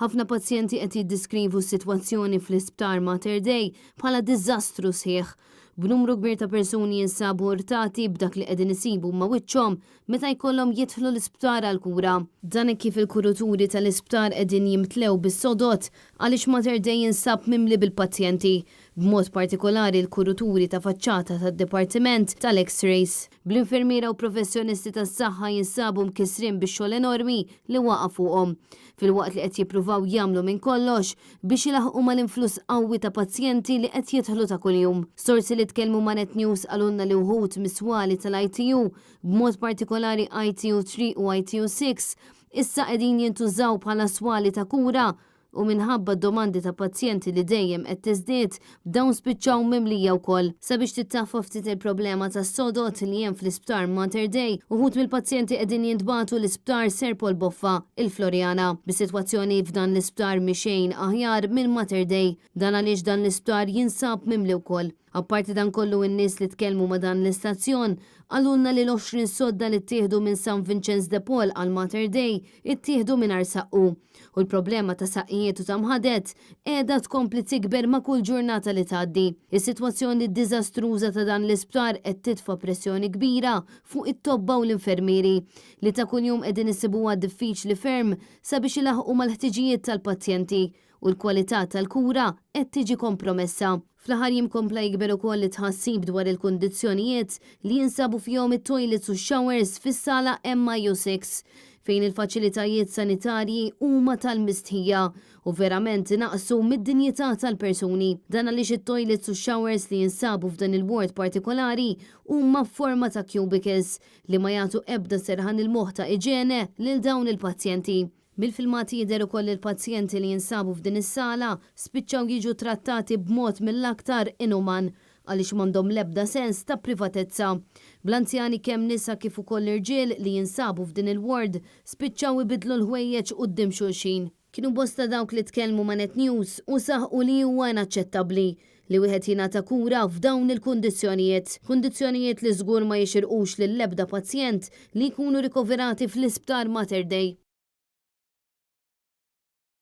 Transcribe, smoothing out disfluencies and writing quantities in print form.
Ħafna pazjenti qed jiddeskrivu s-sitwazzjoni fl-isptar Mater Dei bħala diżastru sħiħ, b'numru kbir ta' persuni jinsabu urtati b'dak li qegħdin isibu ma' wiċċhom meta jkollhom jidħlu l-isptar għal kura. Dan kif il-kuruturi tal-isptar qegħdin jimtlew bis-sodot għaliex Mater Dei jinsab mimli bil-pazjenti, b'mod partikolari l-kuruturi ta' faċċata tad-Dipartiment tal-X-rays. Bl-infermiera u professjonisti tas-saħħa jinsabu mkissrin bix-xogħol enormi li waqa' fuqhom, filwaqt li qed jippruvaw jagħmlu minn kollox biex ilaħqu mal-influss qawwi ta' pazjenti li qed jidħlu ta' kuljum. Sorsi li tkellmu ma' Net News għalunna li wħud miswali tal-ITU, b'mod partikolari ITU 3 u ITU 6, issa qegħdin jintużaw bħala swali ta' kura u minħabba domandi ta' pazjenti li dejjem qed tiżdied b'dawn spiċċaw mimlija wkoll. Sabiex tittaffa ftit il-problema tas-sodot li hemm fl-isptar Mater Dei, uħud mill-pazjenti qegħdin jintbagħtu l-isptar Ser Paul Boffa il-Florjana. Bis-sitwazzjoni f'dan l-isptar mixejn aħjar minn Mater Dei, dan għaliex dan l-isptar jinsab mimli wkoll. Apparti dan kollu n-nies li tkellmu ma' dan l-istazzjon għalunna li l-20 sodda li ttieħdu minn San Vincenz de Paul għal Mater Dei ittieħdu mingħajr saqqu. U l-problema ta' saqqijiet u ta' mħadet qiegħda tkompli tikber ma' kull ġurnata li tgħaddi. Is-sitwazzjoni diżastruża ta' dan l-isptar qed titfa' pressjoni kbira fuq it-tobba u l-infermieri li ta' kuljum qegħdin isibuha diffiċli ferm sabiex ilaħqu mal-ħtiġijiet tal-pazjenti u l-kwalità tal-kura qed tiġi kompromessa. Fl-aħħar jimkompla jikber ukoll li tħassib dwar il-kundizzjonijiet li jinsabu fihom it-toilets u showers fis-sala MIU6 fejn il-faċilitajiet sanitarji huma tal-mistħija u verament naqsu mid-dinjità tal-persuni. Dan għaliex it-toilets u showers li jinsabu f'dan il-ward partikolari huma f'forma ta' cubicles li ma jagħtu ebda serħan il-moħħ ta' iġene lil dawn il-pazjenti. Mill-filmati jidher ukoll il-pazjenti li jinsabu f'din is-sala spiċċaw jiġu trattati b'mod mill-aktar inuman għaliex m'għandhom l-ebda sens ta' privatezza. Bl-anzjani kemm nisa kif ukoll irġiel li jinsabu f'din il-ward spiċċaw ibidlu l-ħwejjeġ quddiem xulxin. Kienu bosta dawk li tkellmu ma' Net News u saħqu li huwa inaċċettabbli li wieħed jingħata kura f'dawn il-kundizzjonijiet. Kundizzjonijiet li żgur ma jixirqux lill-ebda pazjent li jkunu rikoverati fl-isptar Mater Dei.